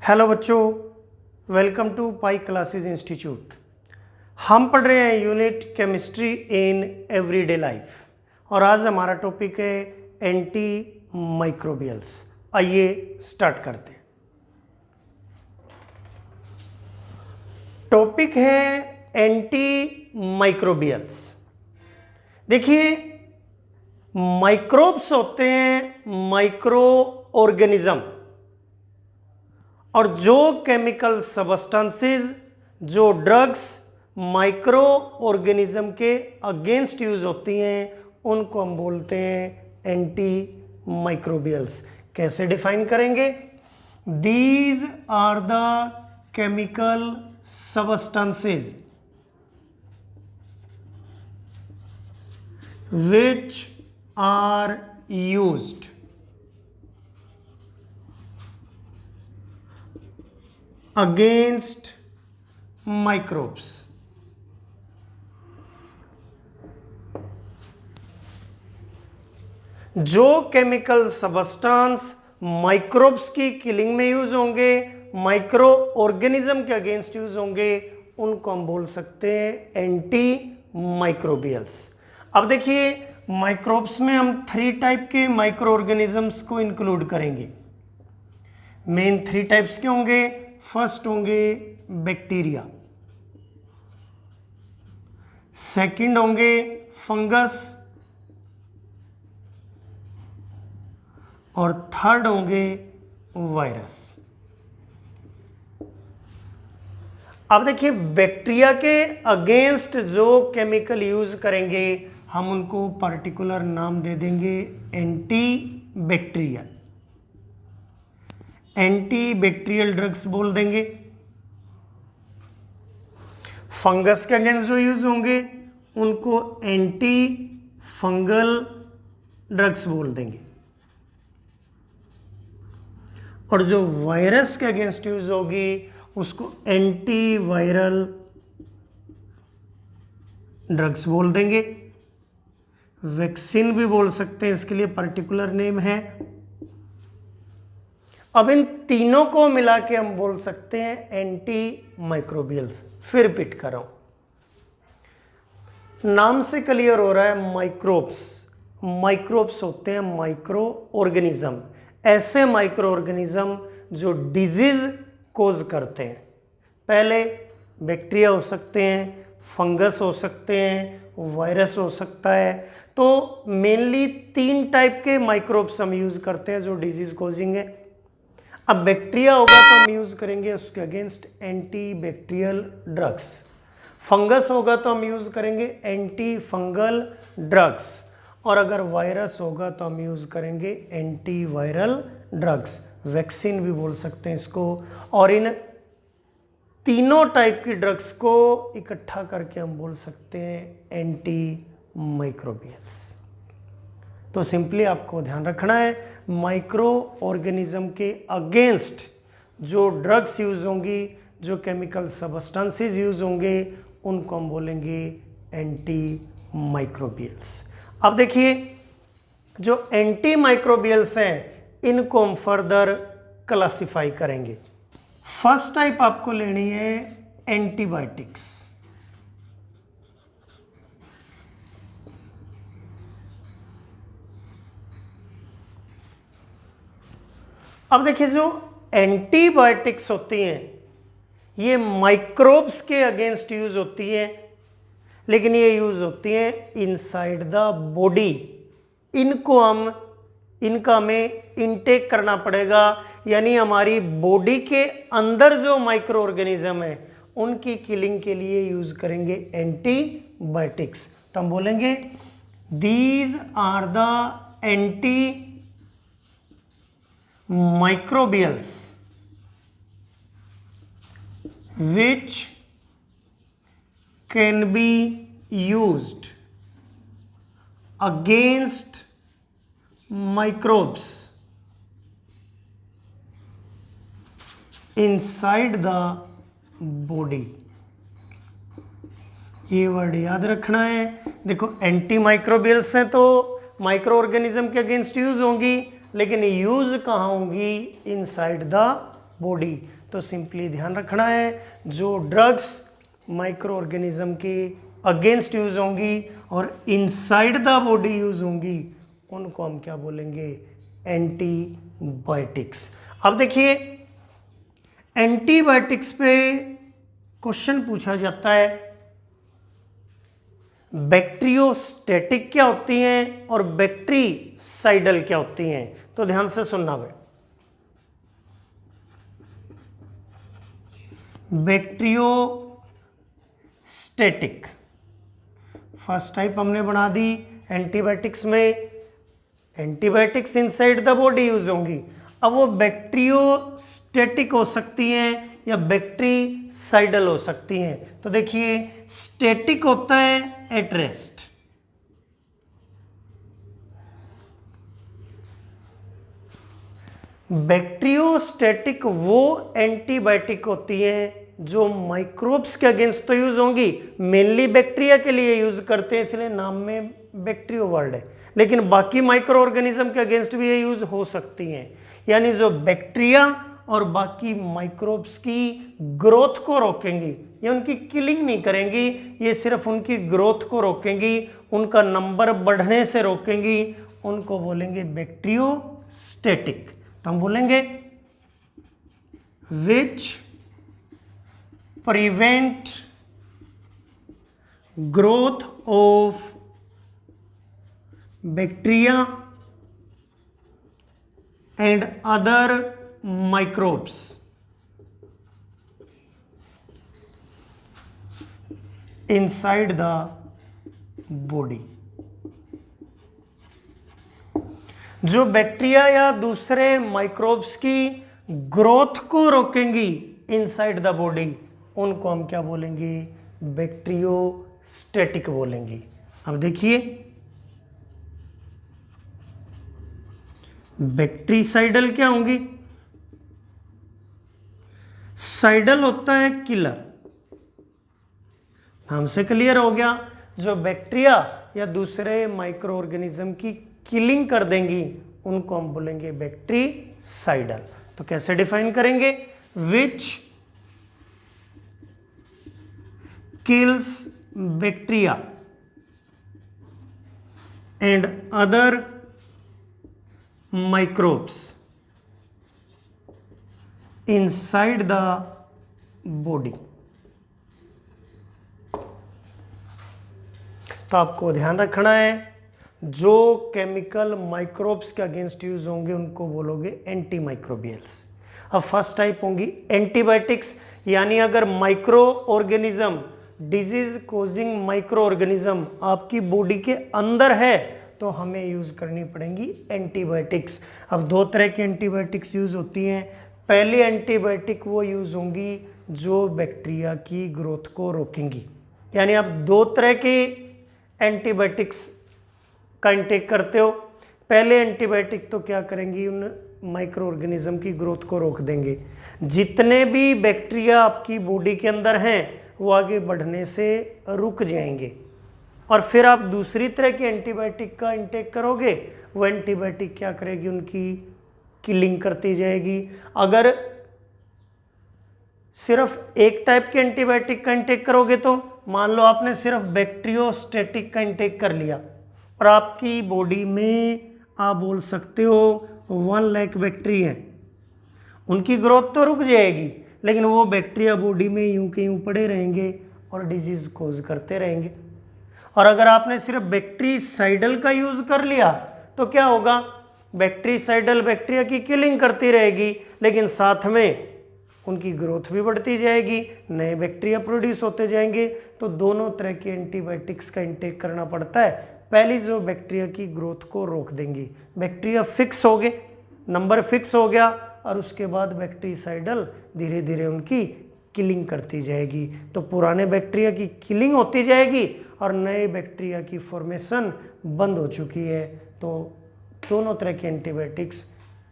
Hello बच्चों, welcome to pi classes institute. हम पढ़ रहे हैं unit chemistry in everyday life और आज हमारा टॉपिक है एंटी माइक्रोबियल्स। आइए स्टार्ट करते हैं। टॉपिक है एंटी माइक्रोबियल्स। देखिए, माइक्रोब्स होते हैं माइक्रो ऑर्गेनिज्म, और जो केमिकल सबस्टेंसेस, जो ड्रग्स माइक्रो ऑर्गेनिज्म के अगेंस्ट यूज होती हैं उनको हम बोलते हैं एंटी माइक्रोबियल्स। कैसे डिफाइन करेंगे? These are the chemical substances which are used against microbes. जो केमिकल सबस्टेंस माइक्रोब्स की किलिंग में यूज होंगे, माइक्रो ऑर्गेनिज्म के अगेंस्ट यूज होंगे, उनको हम बोल सकते हैं एंटी माइक्रोबियल्स। अब देखिए, माइक्रोब्स में हम 3 टाइप के माइक्रो ऑर्गेनिजम्स को इंक्लूड करेंगे। मेन 3 टाइप्स के होंगे। फर्स्ट होंगे बैक्टीरिया, सेकंड होंगे फंगस, और थर्ड होंगे वायरस। अब देखिए, बैक्टीरिया के अगेंस्ट जो केमिकल यूज करेंगे हम उनको पर्टिकुलर नाम दे देंगे anti bacterial. Anti bacterial drugs बोल देंगे। फंगस के अगेंस्ट जो यूज होंगे उनको एंटी फंगल ड्रग्स बोल देंगे, और जो वायरस के अगेंस्ट यूज होगी उसको एंटी वायरल ड्रग्स बोल देंगे। वैक्सीन भी बोल सकते हैं, इसके लिए पर्टिकुलर नेम है। अब इन तीनों को मिला के हम बोल सकते हैं एंटी माइक्रोबियल्स। फिर रिपीट कर रहा हूं, नाम से क्लियर हो रहा है माइक्रोब्स। माइक्रोब्स होते हैं माइक्रो ऑर्गेनिज्म, ऐसे माइक्रो ऑर्गेनिज्म जो डिजीज कोज करते हैं। पहले बैक्टीरिया हो सकते हैं, फंगस हो सकते हैं, वायरस हो सकता है। तो मेनली 3 टाइप के माइक्रोब्स हम यूज करते हैं जो डिजीज कोजिंग है। अब बैक्टीरिया होगा तो हम यूज करेंगे उसके against anti bacterial drugs. Fungus होगा तो हम यूज करेंगे एंटी फंगल ड्रग्स, और अगर वायरस होगा तो हम यूज करेंगे एंटी वायरल ड्रग्स। वैक्सीन भी बोल सकते हैं इसको। और इन तीनों टाइप की ड्रग्स को इकट्ठा करके हम बोल सकते हैं एंटी माइक्रोबियल्स। तो सिंपली आपको ध्यान रखना है, माइक्रो ऑर्गेनिज्म के अगेंस्ट जो ड्रग्स यूज होंगी, जो केमिकल सबस्टेंसेस यूज होंगे, उनको हम बोलेंगे एंटी माइक्रोबियल्स। अब देखिए, जो एंटी माइक्रोबियल्स हैं इनको हम फर्दर क्लासिफाई करेंगे। फर्स्ट टाइप आपको लेनी है एंटीबायोटिक्स। अब देखिए, जो एंटीबायोटिक्स होती हैं ये माइक्रोब्स के अगेंस्ट यूज होती है, लेकिन ये यूज होती है इनसाइड द बॉडी। इनका हमें इनटेक करना पड़ेगा, यानी हमारी बॉडी के अंदर जो माइक्रो ऑर्गेनिज्म है उनकी किलिंग के लिए यूज करेंगे एंटीबायोटिक्स। तो हम बोलेंगे these are the antimicrobials which can be used against microbes inside the body। ये वर्ड याद रखना है। देखो, एंटी माइक्रोबियल्स हैं तो माइक्रो ऑर्गेनिज्म के अगेंस्ट यूज होंगी, लेकिन यूज कहाँ होंगी? Inside the body. तो सिंपली ध्यान रखना है, जो ड्रग्स माइक्रो ऑर्गेनिज्म के अगेंस्ट यूज होंगी और इनसाइड द बॉडी यूज होंगी, उनको हम क्या बोलेंगे, एंटीबायोटिक्स। अब देखिए एंटीबायोटिक्स पे क्वेश्चन पूछा जाता है, बैक्टीरियोस्टैटिक क्या होती हैं और बैक्टीसाइडल क्या होती हैं, तो ध्यान से सुनना भाई। बैक्टीरियोस्टैटिक फर्स्ट टाइप हमने बना दी। एंटीबायोटिक्स में antibiotics inside the body use होंगी। अब वो बैक्टीरियोस्टैटिक हो सकती हैं या बैक्टीसाइडल हो सकती हैं। तो देखिए स्टैटिक होता है एट रेस्ट, बैक्टीरियोस्टैटिक वो एंटीबायोटिक होती है जो माइक्रोब्स के अगेंस्ट तो यूज होंगी, मेनली बैक्टीरिया के लिए यूज करते हैं इसलिए नाम में बैक्टीरियो वर्ड है, लेकिन बाकी माइक्रो ऑर्गेनिज्म के अगेंस्ट भी ये यूज हो सकती हैं। यानी जो बैक्टीरिया और बाकी माइक्रोब्स की ग्रोथ को रोकेंगी, ये उनकी किलिंग नहीं करेंगी, ये सिर्फ उनकी ग्रोथ को रोकेंगी, उनका नंबर बढ़ने से रोकेंगी, उनको बोलेंगे बैक्टीरियोस्टैटिक। तो हम बोलेंगे which prevent growth of bacteria and other microbes inside the body। जो बैक्टीरिया या दूसरे माइक्रोब्स की ग्रोथ को रोकेंगी इनसाइड द बॉडी, उनको हम क्या बोलेंगे, बैक्टीरियोस्टैटिक बोलेंगे। अब देखिए बैक्टीसाइडल क्या होंगी, साइडल होता है किलर, नाम से क्लियर हो गया, जो बैक्टीरिया या दूसरे माइक्रो ऑर्गेनिज्म की किलिंग कर देंगी उनको हम बोलेंगे बैक्टीसाइडल। तो कैसे डिफाइन करेंगे, विच kills bacteria and other microbes inside the body. तो आपको ध्यान रखना है, जो केमिकल माइक्रोब्स के अगेंस्ट यूज होंगे उनको बोलोगे एंटी माइक्रोबियल्स। अब फर्स्ट टाइप होंगी एंटीबायोटिक्स, यानी अगर micro organism, disease causing micro organism आपकी बॉडी के अंदर है तो हमें यूज करनी पड़ेंगी एंटीबायोटिक्स। अब दो तरह की एंटीबायोटिक्स यूज होती हैं। पहली एंटीबायोटिक वो यूज होंगी जो बैक्टीरिया की ग्रोथ को रोकेंगी, यानी आप दो तरह की एंटीबायोटिक्स का इंटेक करते हो। पहले एंटीबायोटिक तो क्या करेंगी, उन माइक्रो ऑर्गेनिज्म की ग्रोथ को रोक देंगे, जितने भी बैक्टीरिया आपकी बॉडी के अंदर हैं वो आगे बढ़ने से रुक जाएंगे। और फिर आप दूसरी तरह की एंटीबायोटिक का इंटेक करोगे, वो एंटीबायोटिक क्या करेगी, उनकी किलिंग करती जाएगी। अगर सिर्फ एक टाइप के एंटीबायोटिक का इंटेक करोगे तो मान लो आपने सिर्फ बैक्टीरियोस्टैटिक का इंटेक कर लिया और आपकी बॉडी में आप बोल सकते हो 1 लाख बैक्टीरिया है, उनकी ग्रोथ तो रुक जाएगी लेकिन वो बैक्टीरिया बॉडी में यूं के यूं पड़े रहेंगे और डिजीज कोज करते रहेंगे। और अगर आपने सिर्फ बैक्टीसाइडल का यूज कर लिया तो क्या होगा, बैक्टीसाइडल बैक्टीरिया की किलिंग करती रहेगी लेकिन साथ में उनकी ग्रोथ भी बढ़ती जाएगी, नए बैक्टीरिया प्रोड्यूस होते जाएंगे। तो दोनों तरह के एंटीबायोटिक्स का इंटेक करना पड़ता है। पहली जो बैक्टीरिया की ग्रोथ को रोक देंगी, बैक्टीरिया फिक्स हो गए, नंबर फिक्स हो गया, और उसके बाद बैक्टीसाइडल धीरे धीरे उनकी किलिंग करती जाएगी। तो पुराने बैक्टीरिया की किलिंग होती जाएगी और नए बैक्टीरिया की फॉर्मेशन बंद हो चुकी है। तो दोनों तरह की एंटीबायोटिक्स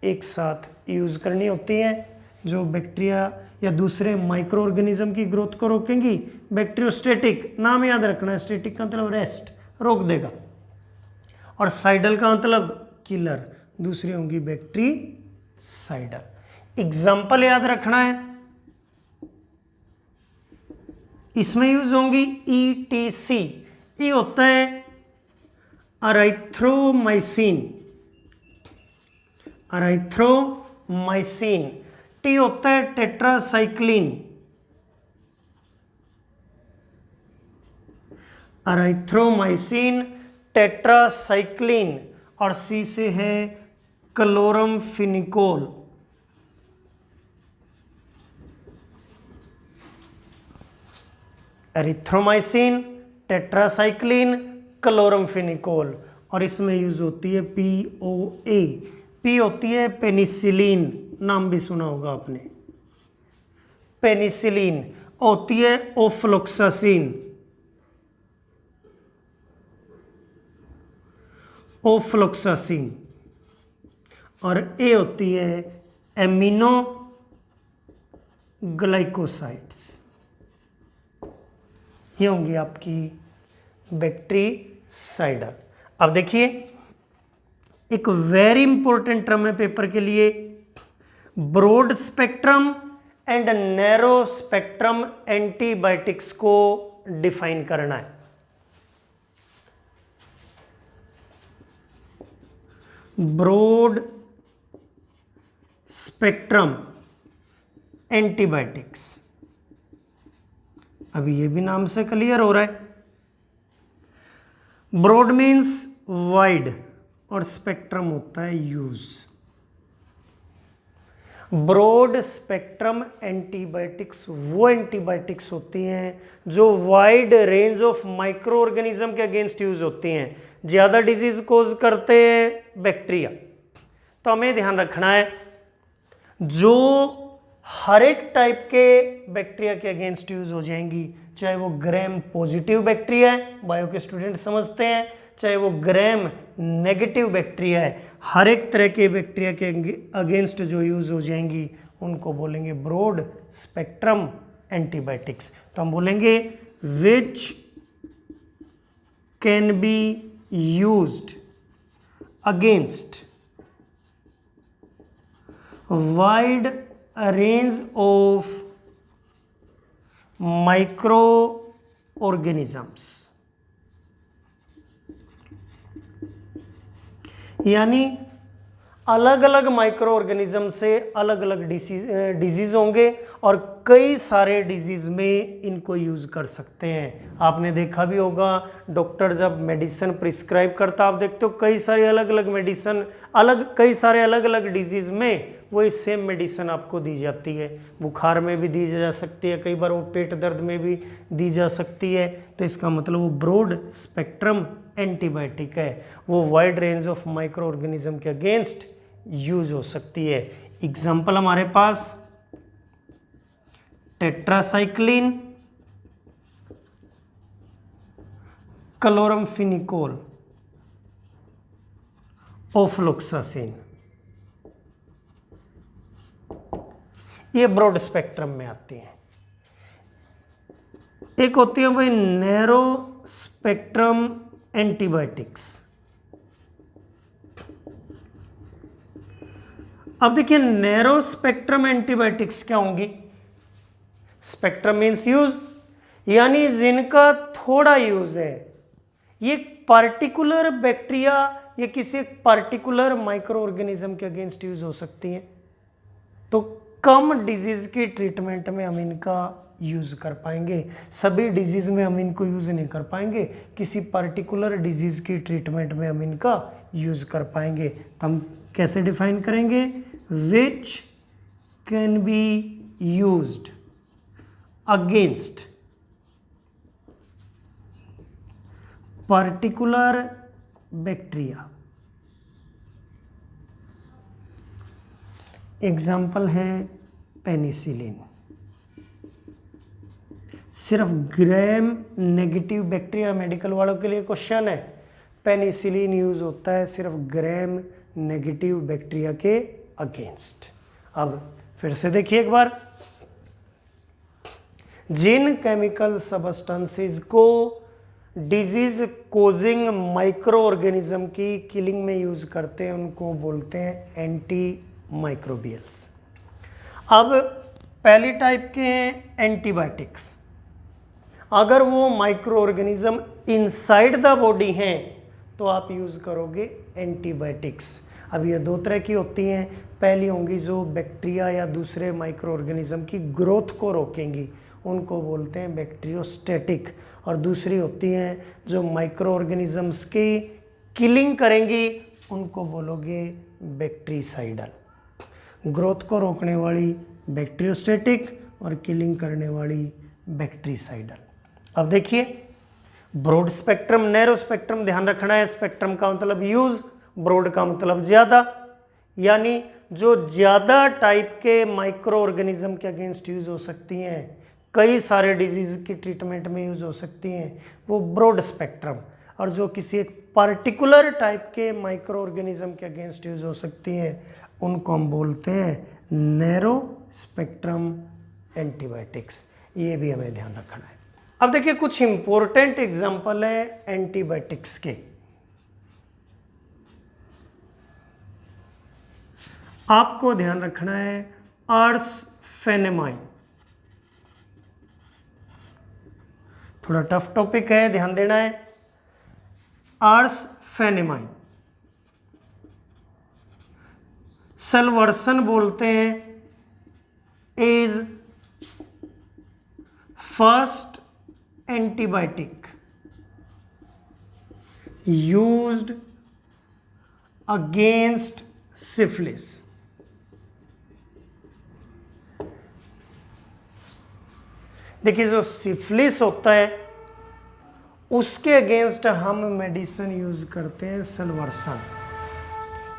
एक साथ यूज करनी होती हैं, जो बैक्टीरिया या दूसरे माइक्रो ऑर्गेनिज्म की ग्रोथ को रोकेंगी। बैक्टीरियोस्टैटिक नाम याद रखना है, स्टैटिक का मतलब रेस्ट, रोक देगा, और साइडल का मतलब किलर, दूसरी होंगी बैक्टीसाइडल। एग्जाम्पल याद रखना है, इसमें यूज होंगी ETC। ई होता है अराइथ्रोमाइसिन, अराइथ्रोमाइसिन। टी होता है टेट्रासाइक्लिन, अराइथ्रोमाइसिन टेट्रासाइक्लिन। और सी से है क्लोरमफिनिकोल, एरिथ्रोमाइसिन टेट्रासाइक्लिन क्लोरमफिनिकोल। और इसमें यूज होती है POA। पी होती है पेनिसिलिन, नाम भी सुना होगा आपने, पेनिसिलिन। होती है ओफ्लोक्सासिन, ओफ्लोक्सासिन। और ए होती है एमिनो ग्लाइकोसाइड्स। ये होंगी आपकी बैक्टीरिसाइडल। अब देखिए एक वेरी इंपॉर्टेंट टर्म है पेपर के लिए, broad spectrum and narrow spectrum antibiotics को डिफाइन करना है। ब्रॉड स्पेक्ट्रम एंटीबायोटिक्स, अभी ये भी नाम से क्लियर हो रहा है। ब्रॉड मीन्स वाइड और स्पेक्ट्रम होता है यूज। ब्रॉड स्पेक्ट्रम एंटीबायोटिक्स वो एंटीबायोटिक्स होती हैं जो wide range of micro organism के अगेंस्ट यूज होती हैं, ज्यादा डिजीज कोज करते हैं बैक्टीरिया। तो हमें ध्यान रखना है जो हर एक टाइप के बैक्टीरिया के अगेंस्ट यूज हो जाएंगी, चाहे वो ग्राम पॉजिटिव बैक्टीरिया है, बायो के स्टूडेंट समझते हैं, चाहे वो ग्राम नेगेटिव बैक्टीरिया है, हर एक तरह के बैक्टीरिया के अगेंस्ट जो यूज हो जाएंगी उनको बोलेंगे ब्रॉड स्पेक्ट्रम एंटीबायोटिक्स। तो हम बोलेंगे which can be used against wide range of micro organisms. यानी अलग अलग माइक्रो ऑर्गेनिज्म से अलग अलग डिजीज होंगे और कई सारे डिजीज में इनको यूज कर सकते हैं। आपने देखा भी होगा डॉक्टर जब मेडिसिन प्रिस्क्राइब करता, आप देखते हो कई सारे अलग अलग मेडिसिन कई सारे अलग अलग डिजीज में वही सेम मेडिसिन आपको दी जाती है। बुखार में भी दी जा सकती है, कई बार वो पेट दर्द में भी दी जा सकती है। तो इसका मतलब वो ब्रॉड स्पेक्ट्रम एंटीबायोटिक है, वो wide range of micro organism के अगेंस्ट यूज हो सकती है। एग्जाम्पल हमारे पास टेट्रासाइक्लिन, क्लोरमफिनिकोल, ओफ्लोक्सासिन, ये ब्रॉड स्पेक्ट्रम में आती हैं। एक होती है भाई नैरो स्पेक्ट्रम एंटीबायोटिक्स। अब देखिए नैरो स्पेक्ट्रम एंटीबायोटिक्स क्या होंगी। स्पेक्ट्रम मीन्स यूज, यानी जिनका थोड़ा यूज है, ये पार्टिकुलर बैक्टीरिया या किसी एक पार्टिकुलर माइक्रो ऑर्गेनिज्म के अगेंस्ट यूज हो सकती हैं। तो कम डिजीज की ट्रीटमेंट में हम इनका यूज कर पाएंगे, सभी डिजीज में हम इनको यूज नहीं कर पाएंगे, किसी पर्टिकुलर डिजीज की ट्रीटमेंट में हम इनका यूज कर पाएंगे। तो हम कैसे डिफाइन करेंगे, which can be used against particular bacteria. Example है पेनिसिलिन। सिर्फ ग्राम नेगेटिव बैक्टीरिया, मेडिकल वालों के लिए क्वेश्चन है, पेनिसिलिन यूज होता है सिर्फ ग्राम नेगेटिव बैक्टीरिया के अगेंस्ट। अब फिर से देखिए एक बार, जिन केमिकल सब्सटेंसेस को डिजीज कोजिंग माइक्रो ऑर्गेनिज्म की किलिंग में यूज करते हैं उनको बोलते हैं एंटी माइक्रोबियल्स। अब पहली टाइप के हैं एंटीबायोटिक्स। अगर वो micro organism inside the body हैं तो आप यूज़ करोगे एंटीबायोटिक्स। अब ये दो तरह की होती हैं, पहली होंगी जो बैक्टीरिया या दूसरे माइक्रो ऑर्गेनिज्म की ग्रोथ को रोकेंगी, उनको बोलते हैं बैक्टीरियोस्टैटिक, और दूसरी होती हैं जो माइक्रो ऑर्गेनिजम्स की किलिंग करेंगी, उनको बोलोगे बैक्टीरिसाइडल। ग्रोथ को रोकने वाली बैक्टीरियोस्टैटिक और किलिंग करने वाली बैक्टीरिसाइडल। अब देखिए ब्रॉड स्पेक्ट्रम, नैरो स्पेक्ट्रम ध्यान रखना है। स्पेक्ट्रम का मतलब यूज, ब्रॉड का मतलब ज़्यादा, यानी जो ज़्यादा टाइप के माइक्रो ऑर्गेनिज्म के अगेंस्ट यूज हो सकती हैं, कई सारे डिजीज की ट्रीटमेंट में यूज हो सकती हैं, वो ब्रॉड स्पेक्ट्रम। और जो किसी एक पर्टिकुलर टाइप के माइक्रो ऑर्गेनिज्म के अगेंस्ट यूज हो सकती हैं, उनको हम बोलते हैं नैरो स्पेक्ट्रम एंटीबायोटिक्स। ये भी हमें ध्यान रखना है। अब देखिए कुछ इंपॉर्टेंट एग्जांपल है एंटीबायोटिक्स के। आपको ध्यान रखना है आर्सफेनेमाइन, थोड़ा टफ टॉपिक है, ध्यान देना है। आर्सफेनेमाइन सल्वर्सन बोलते हैं, is first antibiotic used against syphilis. देखिए जो सिफिलिस होता है उसके अगेंस्ट हम मेडिसिन यूज करते हैं सल्वर्सन।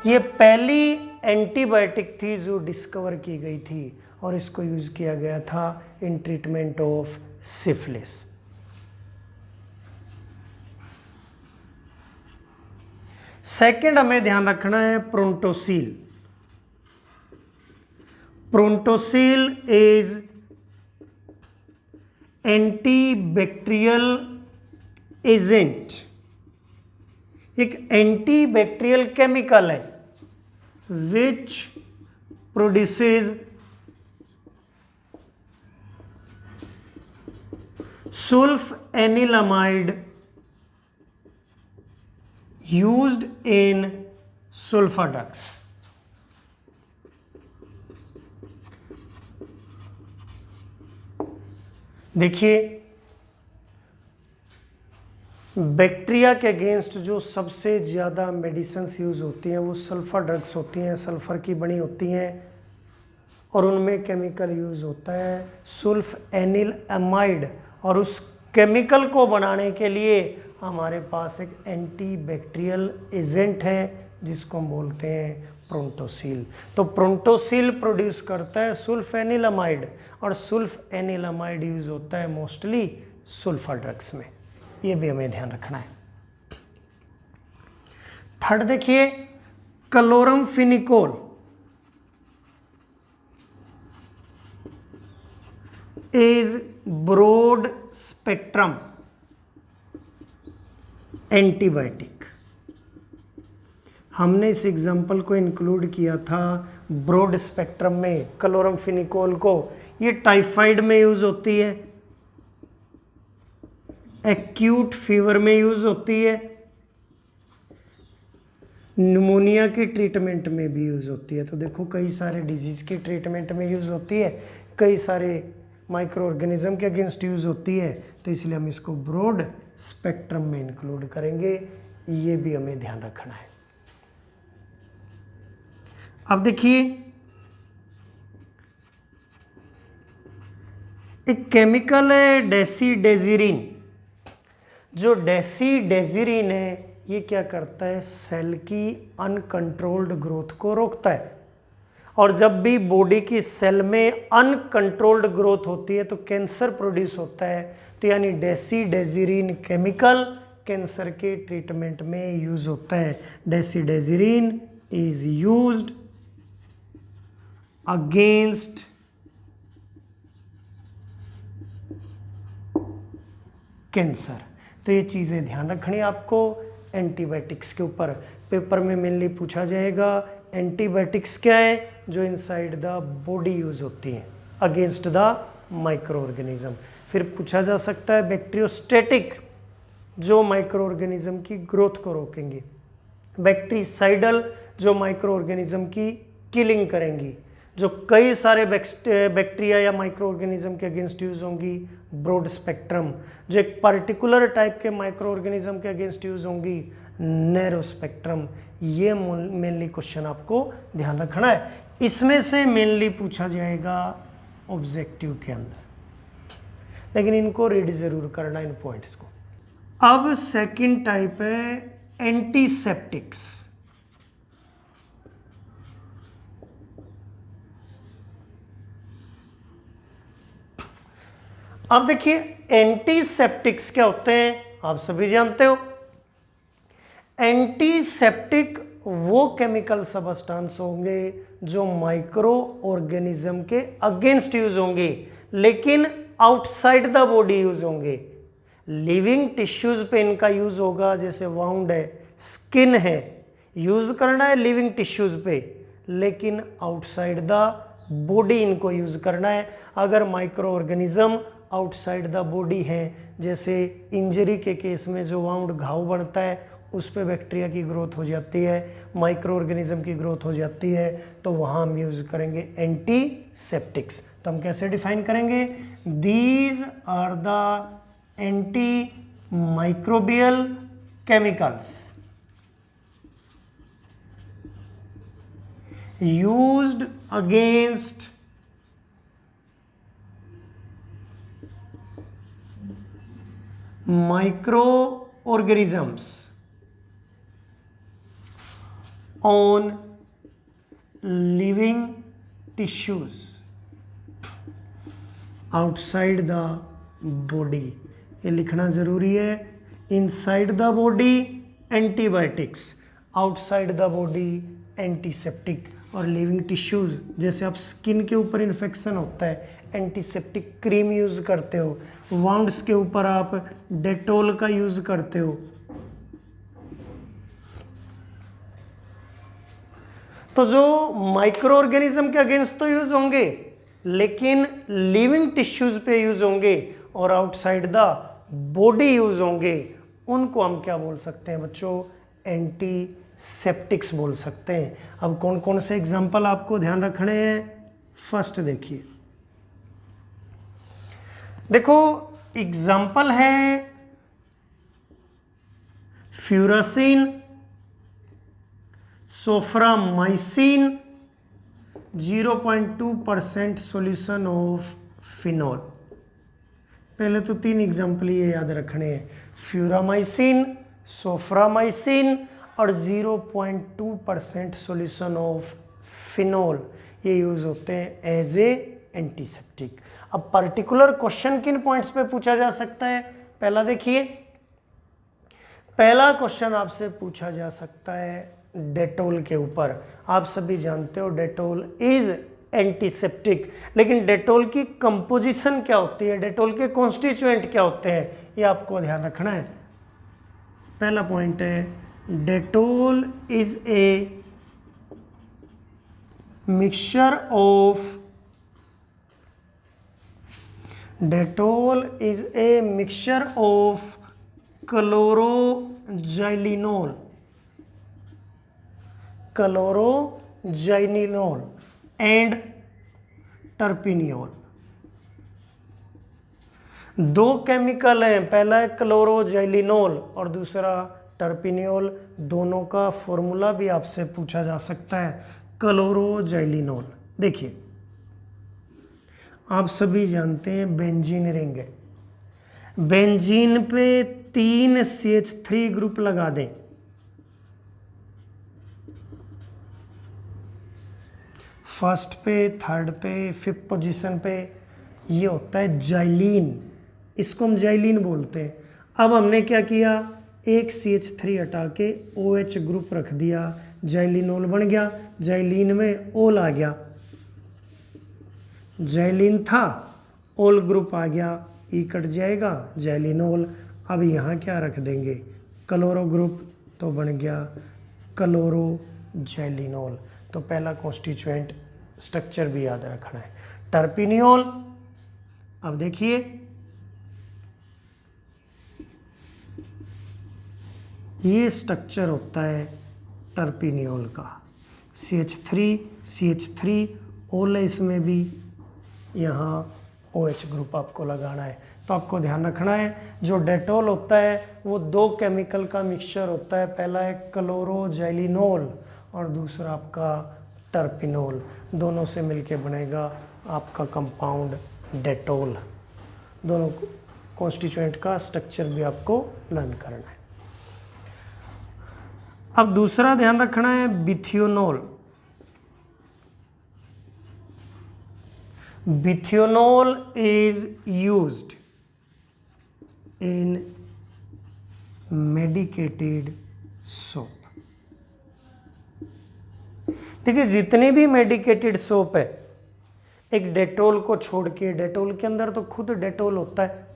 ये पहली एंटीबायोटिक थी जो डिस्कवर की गई थी और इसको यूज किया गया था in treatment of syphilis. Second हमें ध्यान रखना है प्रोंटोसील। प्रोंटोसील इज एंटीबैक्टीरियल एजेंट, एक एंटीबैक्टीरियल केमिकल है which produces sulfanilamide used in sulfur drugs। देखिए बैक्टीरिया के अगेंस्ट जो सबसे ज़्यादा मेडिसिन्स यूज़ होती हैं वो सल्फर ड्रग्स होती हैं, सल्फर की बनी होती हैं, और उनमें केमिकल यूज़ होता है सुल्फेनिलमाइड। और उस केमिकल को बनाने के लिए हमारे पास एक एंटीबैक्टीरियल एजेंट है जिसको हम बोलते हैं प्रोंटोसील। तो प्रोंटोसील प्रोड्यूस करता है सुल्फेनिलमाइड, और सुल्फेनिलमाइड यूज होता है मोस्टली सल्फर ड्रग्स में। ये भी हमें ध्यान रखना है। थर्ड देखिए chloramphenicol is broad spectrum antibiotic. हमने इस एग्जाम्पल को इंक्लूड किया था ब्रॉड स्पेक्ट्रम में क्लोरमफेनिकोल को। ये टाइफाइड में यूज होती है, एक्यूट फीवर में यूज होती है, निमोनिया की ट्रीटमेंट में भी यूज होती है। तो देखो कई सारे डिजीज की ट्रीटमेंट में यूज होती है, कई सारे माइक्रो ऑर्गेनिज्म के अगेंस्ट यूज होती है, तो इसलिए हम इसको ब्रॉड स्पेक्ट्रम में इंक्लूड करेंगे। ये भी हमें ध्यान रखना है। अब देखिए एक केमिकल है डेसीडेजिरिन। जो डेसीडेजिरिन है ये क्या करता है, सेल की अनकंट्रोल्ड ग्रोथ को रोकता है। और जब भी बॉडी की सेल में अनकंट्रोल्ड ग्रोथ होती है तो कैंसर प्रोड्यूस होता है। तो यानी डेसीडेजिरिन केमिकल कैंसर के ट्रीटमेंट में यूज होता है। डेसीडेजिरिन इज यूज्ड अगेंस्ट कैंसर। तो ये चीज़ें ध्यान रखनी है आपको एंटीबायोटिक्स के ऊपर। पेपर में मेनली पूछा जाएगा एंटीबायोटिक्स क्या है जो इनसाइड द बॉडी यूज होती हैं अगेंस्ट द माइक्रो ऑर्गेनिज्म। फिर पूछा जा सकता है बैक्टीरियोस्टेटिक, जो माइक्रो ऑर्गेनिज्म की ग्रोथ को रोकेंगी, बैक्टीसाइडल, जो माइक्रो ऑर्गेनिज्म की किलिंग करेंगी, जो कई सारे बैक्टीरिया या माइक्रो ऑर्गेनिज्म के अगेंस्ट यूज होंगी ब्रॉड स्पेक्ट्रम, जो एक पर्टिकुलर टाइप के माइक्रो ऑर्गेनिज्म के अगेंस्ट यूज होंगी नैरो स्पेक्ट्रम। ये मेनली क्वेश्चन आपको ध्यान रखना है, इसमें से मेनली पूछा जाएगा ऑब्जेक्टिव के अंदर, लेकिन इनको रीड जरूर करना इन पॉइंट्स को। अब सेकंड टाइप है एंटीसेप्टिक्स। अब देखिए एंटीसेप्टिक्स क्या होते हैं, आप सभी जानते हो। एंटीसेप्टिक वो केमिकल सबस्टेंस होंगे जो माइक्रो ऑर्गेनिज्म के अगेंस्ट यूज होंगे, लेकिन आउटसाइड द बॉडी यूज होंगे। लिविंग टिश्यूज पे इनका यूज होगा, जैसे वाउंड है, स्किन है, यूज करना है लिविंग टिश्यूज पे, लेकिन आउटसाइड द बॉडी इनको यूज करना है। अगर micro organism outside the body है, जैसे इंजरी के केस में जो वाउंड घाव बनता है उस पे बैक्टीरिया की ग्रोथ हो जाती है, माइक्रो ऑर्गेनिज्म की ग्रोथ हो जाती है, तो वहाँ हम यूज करेंगे एंटीसेप्टिक्स। तो हम कैसे डिफाइन करेंगे, these are the antimicrobial chemicals used against microorganisms on living tissues outside the body। ये लिखना जरूरी है। Inside the body antibiotics, outside the body antiseptic, और लिविंग टिश्यूज जैसे आप स्किन के ऊपर इन्फेक्शन होता है एंटीसेप्टिक क्रीम यूज करते हो, वाउंड्स के ऊपर आप डेटोल का यूज करते हो। तो जो माइक्रो ऑर्गेनिज्म के अगेंस्ट तो यूज होंगे, लेकिन लिविंग टिश्यूज पे यूज होंगे और आउटसाइड द बॉडी यूज होंगे, उनको हम क्या बोल सकते हैं बच्चों, एंटीसेप्टिक्स बोल सकते हैं। अब कौन कौन से एग्जाम्पल आपको ध्यान रखने हैं, फर्स्ट देखिए, देखो एग्जाम्पल है फ्यूरासिन, सोफ्रामाइसिन, 0.2% सॉल्यूशन ऑफ फिनॉल। पहले तो 3 एग्जाम्पल ये याद रखने हैं, फ्यूरामाइसिन, सोफ्रामाइसिन और 0.2% सॉल्यूशन ऑफ फिनॉल, ये यूज होते हैं एज ए एंटीसेप्टिक। अब पर्टिकुलर क्वेश्चन किन पॉइंट्स पे पूछा जा सकता है, पहला देखिए, पहला क्वेश्चन आपसे पूछा जा सकता है डेटोल के ऊपर। आप सभी जानते हो डेटोल इज एंटीसेप्टिक, लेकिन डेटोल की कंपोजिशन क्या होती है, डेटोल के कॉन्स्टिट्यूएंट क्या होते हैं, ये आपको ध्यान रखना है। पहला पॉइंट है Dettol is a mixture of, Dettol is a mixture of chloroxylenol, chloroxylenol and terpineol. दो केमिकल हैं, पहला है क्लोरोजाइलिनोल और दूसरा टर्पिनियोल, दोनों का फॉर्मूला भी आपसे पूछा जा सकता है। क्लोरोजाइलिनोल देखिए, आप सभी जानते हैं बेंजीन रिंग है, बेंजीन पे 3 CH3 ग्रुप लगा दें, फर्स्ट पे, थर्ड पे, 5th पोजीशन पे, ये होता है जाइलीन, इसको हम जाइलीन बोलते हैं। अब हमने क्या किया, एक CH3 हटा के OH ग्रुप रख दिया, जाइलिनोल बन गया, जाइलीन में ओल आ गया, जाइलीन था, ओल ग्रुप आ गया, ई कट जाएगा, जाइलिनोल। अब यहाँ क्या रख देंगे, क्लोरो ग्रुप, तो बन गया क्लोरोजाइलिनोल। तो पहला कॉन्स्टिट्यूएंट स्ट्रक्चर भी याद रखना है। टर्पिनियोल, अब देखिए ये स्ट्रक्चर होता है टर्पिनियोल का। CH3 ओल है इसमें भी, यहाँ OH ग्रुप आपको लगाना है। तो आपको ध्यान रखना है जो डेटोल होता है वो दो केमिकल का मिक्सचर होता है, पहला है क्लोरोजेलिनोल और दूसरा आपका टर्पिनोल, दोनों से मिलके बनेगा आपका कंपाउंड डेटोल। दोनों कॉन्स्टिट्यूएंट का स्ट्रक्चर भी आपको लर्न करना है। अब दूसरा ध्यान रखना है bithionol. Bithionol is used in medicated soap. देखिए जितनी भी मेडिकेटेड सोप है, एक डेटोल को छोड़ के, डेटोल के अंदर तो खुद डेटोल होता है,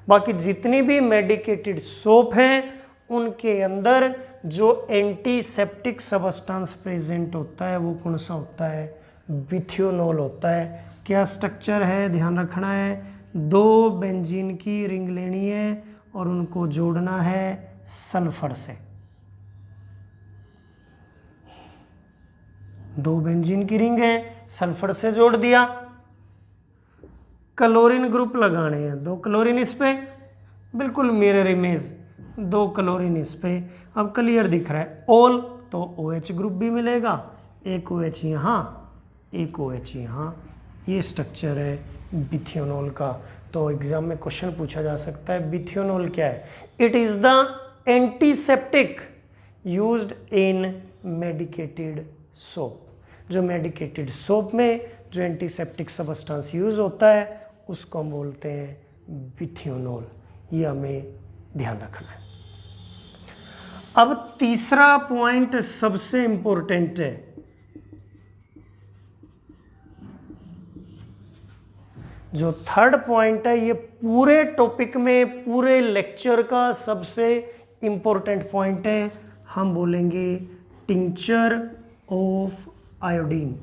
बाकी जितनी भी मेडिकेटेड सोप हैं उनके अंदर जो एंटीसेप्टिक सबस्टेंस प्रेजेंट होता है वो कौन सा होता है? बिथियोनोल होता है। क्या स्ट्रक्चर है? ध्यान रखना है, दो बेंजीन की रिंग लेनी है और उनको जोड़ना है सल्फर से। दो बेंजीन की रिंग है, सल्फर से जोड़ दिया, क्लोरीन ग्रुप लगाने हैं, दो क्लोरीन इस पे, बिल्कुल मिरर इमेज, दो क्लोरीन इस पे। अब क्लियर दिख रहा है ओल, तो OH ग्रुप भी मिलेगा, एक OH यहाँ, एक OH यहाँ। ये स्ट्रक्चर है बिथियोनोल का। तो एग्जाम में क्वेश्चन पूछा जा सकता है बिथियोनोल क्या है? It is the antiseptic used in medicated soap. जो मेडिकेटेड सोप में जो एंटीसेप्टिक सबस्टेंस यूज होता है उसको हम बोलते हैं बिथियोनोल। ये हमें ध्यान रखना है। अब तीसरा पॉइंट सबसे इंपॉर्टेंट है। जो थर्ड पॉइंट है ये पूरे टॉपिक में, पूरे लेक्चर का सबसे इंपॉर्टेंट पॉइंट है। हम बोलेंगे टिंचर ऑफ आयोडीन।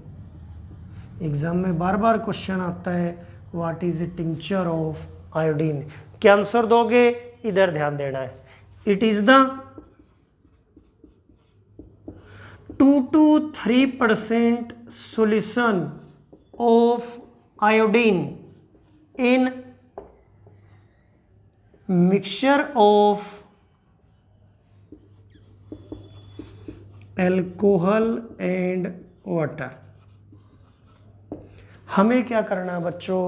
एग्जाम में बार बार क्वेश्चन आता है what is a tincture of iodine. क्या आंसर दोगे? इधर ध्यान देना है। It is the 2 to 3% solution of iodine in mixture of alcohol and water। हमें क्या करना है बच्चों?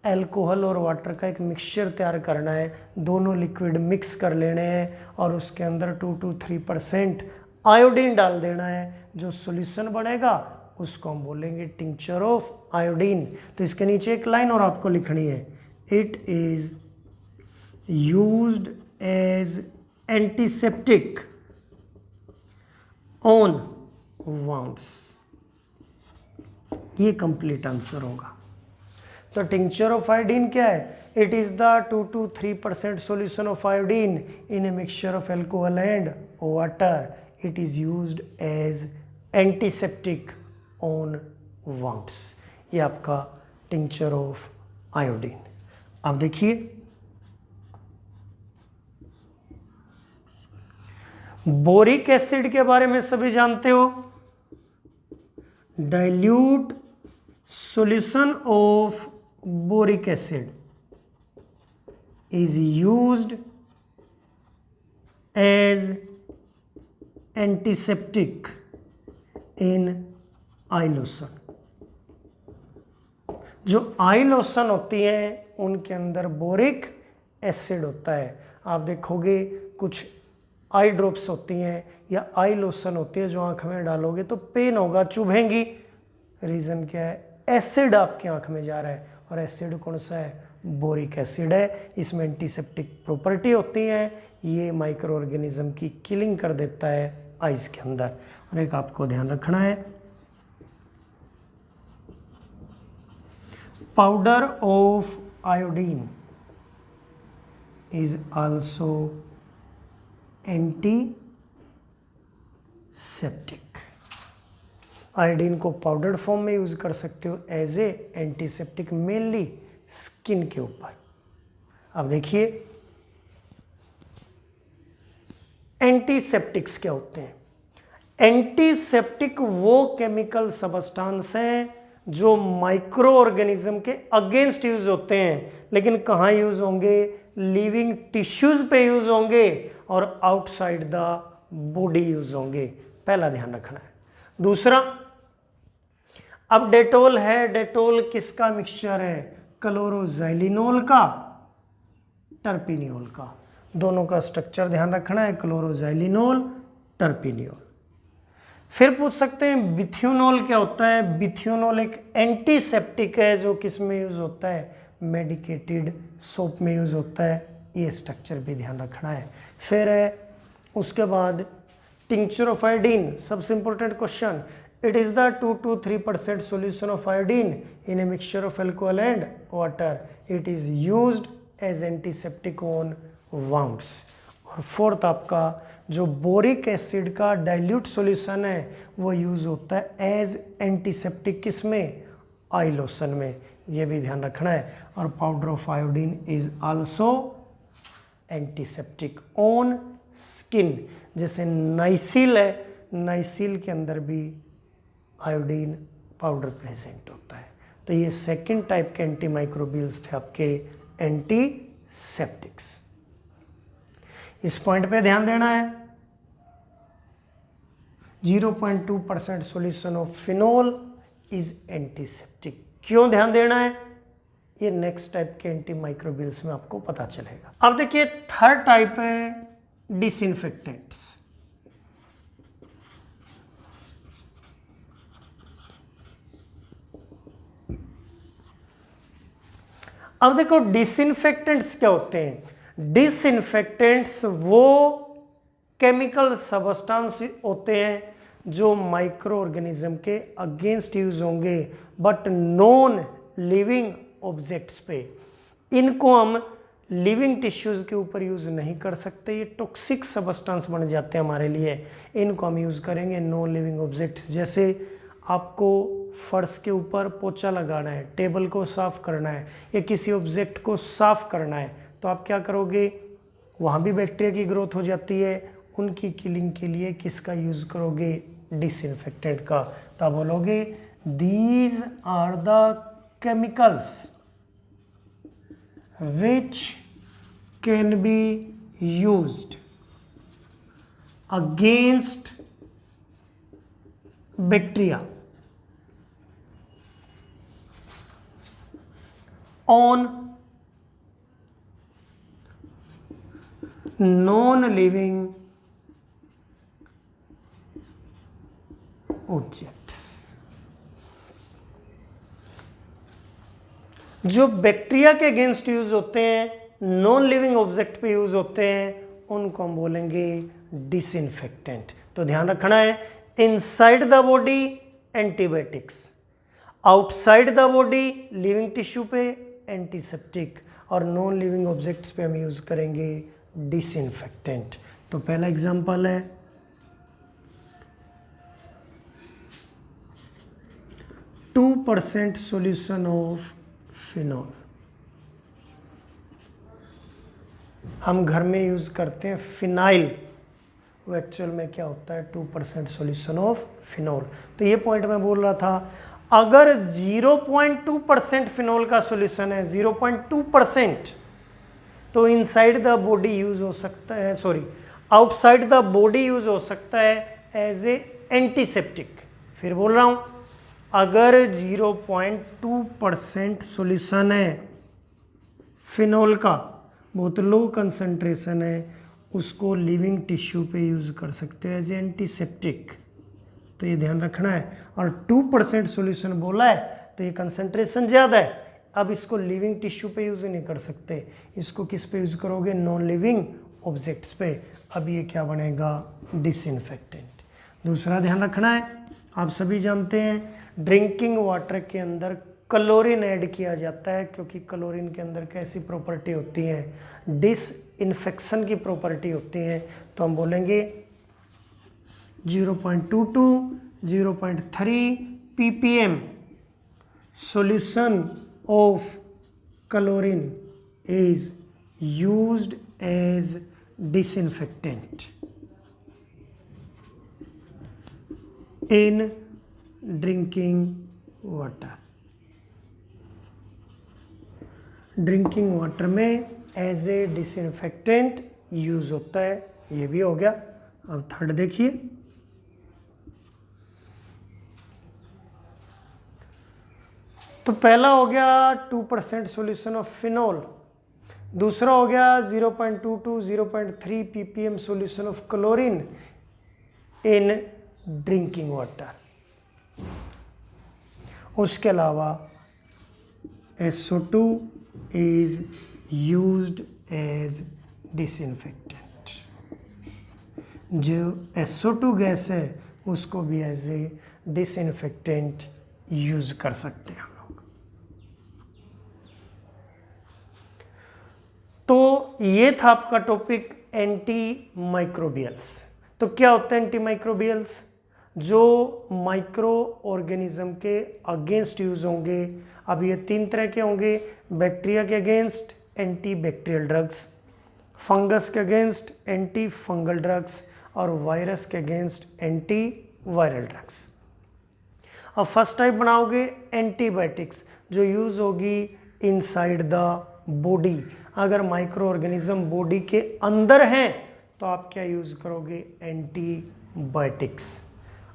अल्कोहल और वाटर का एक मिक्सचर तैयार करना है, दोनों लिक्विड मिक्स कर लेने हैं और उसके अंदर 2 to 3% आयोडीन डाल देना है। जो सॉल्यूशन बनेगा उसको हम बोलेंगे टिंचर ऑफ आयोडीन। तो इसके नीचे एक लाइन और आपको लिखनी है, it is used as antiseptic on wounds. ये कंप्लीट आंसर होगा। तो टिंचर ऑफ आयोडीन क्या है? It is the 2 to 3% solution of iodine in a mixture of alcohol and water. It is used as antiseptic on wounds। ये आपका tincture of iodine. अब देखिए boric acid के बारे में सभी जानते हो। Dilute solution of boric acid is used as antiseptic in I lotion. जो आई लोशन होती है उनके अंदर बोरिक एसिड होता है। आप देखोगे कुछ आई ड्रॉप्स होती हैं या आई लोशन होती है जो आंख में डालोगे तो पेन होगा, चुभेंगी। रीज़न क्या है? एसिड आपकी आंख में जा रहा है और एसिड कौन सा है? बोरिक एसिड है। इसमें एंटीसेप्टिक प्रॉपर्टी होती है, ये माइक्रो ऑर्गेनिज्म की किलिंग कर देता है आइस के अंदर। और एक आपको ध्यान रखना है, powder of iodine is also antiseptic. Iodine को पाउडर फॉर्म में यूज कर सकते हो as a antiseptic, mainly skin के ऊपर। अब देखिए एंटीसेप्टिक्स क्या होते हैं? एंटीसेप्टिक वो केमिकल सबस्टांस हैं जो माइक्रो ऑर्गेनिज्म के अगेंस्ट यूज होते हैं, लेकिन कहाँ यूज होंगे? लिविंग टिश्यूज पे यूज होंगे और आउटसाइड द बॉडी यूज होंगे। पहला ध्यान रखना है। दूसरा, अब डेटोल है, डेटोल किसका मिक्सचर है? क्लोरोजाइलिनोल का, टर्पिनियोल का। दोनों का स्ट्रक्चर ध्यान रखना है, क्लोरोजाइलिनोल, टर्पिनियोल। फिर पूछ सकते हैं बिथ्यूनोल क्या होता है? बिथ्यूनोल एक एंटीसेप्टिक है जो किस में यूज होता है? मेडिकेटेड सोप में यूज होता है। ये स्ट्रक्चर भी ध्यान रखना है। फिर है उसके बाद टिंक्चर ऑफ आयोडीन, सबसे important question. It is the 2 to 3% solution of iodine in a mixture of alcohol and water. It is used as antiseptic on wounds. और फोर्थ आपका जो बोरिक एसिड का डाइल्यूट सॉल्यूशन है वो use होता है as antiseptic, किस में? आई लोशन में। ये भी ध्यान रखना है। और powder of iodine is also antiseptic on skin. जैसे नाइसिल है, नाइसिल के अंदर भी आयोडीन पाउडर प्रेजेंट होता है। तो ये सेकंड टाइप के एंटी माइक्रोबियल्स थे आपके एंटीसेप्टिक्स। इस पॉइंट पे ध्यान देना है। 0.2% solution of phenol is antiseptic. क्यों ध्यान देना है? ये नेक्स्ट टाइप के एंटी माइक्रोबियल्स में आपको पता चलेगा। अब देखिए थर्ड टाइप है डिसइंफेक्टेंट्स। अब देखो डिसइंफेक्टेंट्स क्या होते हैं? डिसइंफेक्टेंट्स वो केमिकल सबस्टांस होते हैं जो माइक्रो ऑर्गेनिज्म के अगेंस्ट यूज होंगे बट नॉन लिविंग ऑब्जेक्ट्स पे। इनको हम लिविंग टिश्यूज के ऊपर यूज नहीं कर सकते, ये टॉक्सिक सबस्टांस बन जाते हैं हमारे लिए। इनको हम यूज करेंगे नॉन लिविंग ऑब्जेक्ट्स। जैसे आपको फर्श के ऊपर पोछा लगाना है, टेबल को साफ करना है या किसी ऑब्जेक्ट को साफ करना है, तो आप क्या करोगे? वहाँ भी बैक्टीरिया की ग्रोथ हो जाती है। उनकी किलिंग के लिए किसका यूज करोगे? डिसइंफेक्टेंट का। तो आप बोलोगे these are the chemicals which can be used against bacteria on non-living objects। जो बैक्टीरिया के अगेंस्ट यूज होते हैं, नॉन लिविंग ऑब्जेक्ट पे यूज होते हैं, उनको हम बोलेंगे डिसइंफेक्टेंट। तो ध्यान रखना है, inside the body antibiotics, outside the body living tissue पे एंटीसेप्टिक, और नॉन लिविंग ऑब्जेक्ट्स पे हम यूज करेंगे डिसइंफेक्टेंट। तो पहला एग्जांपल है 2% सॉल्यूशन ऑफ फिनॉल। हम घर में यूज करते हैं फिनाइल, वो एक्चुअल में क्या होता है? 2% सॉल्यूशन ऑफ फिनॉल। तो ये पॉइंट मैं बोल रहा था, अगर 0.2% फिनॉल का सॉल्यूशन है, 0.2%, तो इनसाइड द बॉडी यूज हो सकता है, sorry outside the body use हो सकता है एज ए एंटीसेप्टिक। फिर बोल रहा हूं, अगर 0.2% सॉल्यूशन है फिनॉल का, बहुत लो कंसंट्रेशन है, उसको लिविंग टिश्यू पे यूज कर सकते हैं एज एंटीसेप्टिक। तो ये ध्यान रखना है। और 2% सॉल्यूशन बोला है तो ये कंसंट्रेशन ज़्यादा है, अब इसको लिविंग टिश्यू पे यूज नहीं कर सकते, इसको किस पे यूज करोगे? नॉन लिविंग ऑब्जेक्ट्स पे। अब ये क्या बनेगा? डिसइंफेक्टेंट। दूसरा ध्यान रखना है, आप सभी जानते हैं ड्रिंकिंग वाटर के अंदर क्लोरीन ऐड किया जाता है, क्योंकि क्लोरीन के अंदर कैसी प्रॉपर्टी होती है? डिसइंफेक्शन की प्रॉपर्टी होती है। तो हम बोलेंगे 0.22 0.3 ppm solution of chlorine is used as disinfectant। In drinking water. Drinking water में एज ए डिसइंफेक्टेंट यूज होता है। ये भी हो गया। अब थर्ड देखिए, तो पहला हो गया 2% सॉल्यूशन ऑफ फिनोल, दूसरा हो गया 0.2 to 0.3 ppm solution of chlorine in drinking water. उसके अलावा SO2 is used as disinfectant। जो SO2 गैस है उसको भी एज ए डिसइंफेक्टेंट यूज कर सकते हैं हम लोग। तो ये था आपका टॉपिक एंटी माइक्रोबियल्स। तो क्या होते हैं एंटी माइक्रोबियल्स? जो माइक्रो ऑर्गेनिज्म के अगेंस्ट यूज होंगे। अब ये 3 तरह के होंगे, बैक्टीरिया के against anti bacterial drugs, fungus के अगेंस्ट एंटी फंगल ड्रग्स और वायरस के अगेंस्ट एंटी वायरल ड्रग्स। अब फर्स्ट टाइप बनाओगे एंटीबायोटिक्स, जो यूज होगी इनसाइड द बॉडी। अगर माइक्रो ऑर्गेनिज्म बॉडी के अंदर हैं तो आप क्या यूज करोगे? एंटीबायोटिक्स।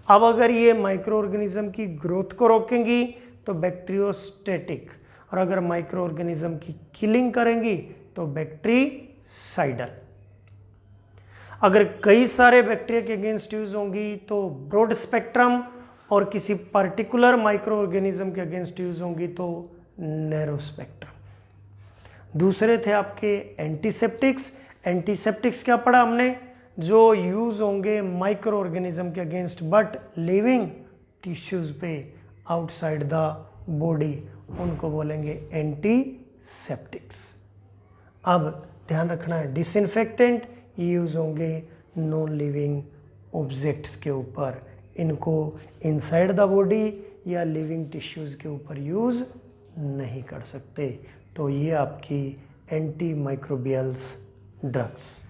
अब अगर ये माइक्रो ऑर्गेनिज्म की ग्रोथ को रोकेंगी तो बैक्टीरियोस्टैटिक, और अगर माइक्रो ऑर्गेनिज्म की किलिंग करेंगी तो बैक्टीरिसाइडल। अगर कई सारे बैक्टीरिया के अगेंस्ट यूज होंगी तो ब्रॉड स्पेक्ट्रम, और किसी पर्टिकुलर माइक्रो ऑर्गेनिज्म के अगेंस्ट यूज होंगी तो नैरो स्पेक्ट्रम। दूसरे थे आपके एंटीसेप्टिक्स। एंटीसेप्टिक्स क्या पढ़ा हमने? जो यूज होंगे माइक्रो ऑर्गेनिज्म के अगेंस्ट बट लिविंग टिश्यूज पे आउटसाइड द बॉडी, उनको बोलेंगे एंटीसेप्टिक्स। अब ध्यान रखना है, डिसइंफेक्टेंट यूज होंगे नॉन लिविंग ऑब्जेक्ट्स के ऊपर, इनको इनसाइड द बॉडी या लिविंग टिश्यूज के ऊपर यूज नहीं कर सकते। तो ये आपकी एंटी माइक्रोबियल्स ड्रग्स।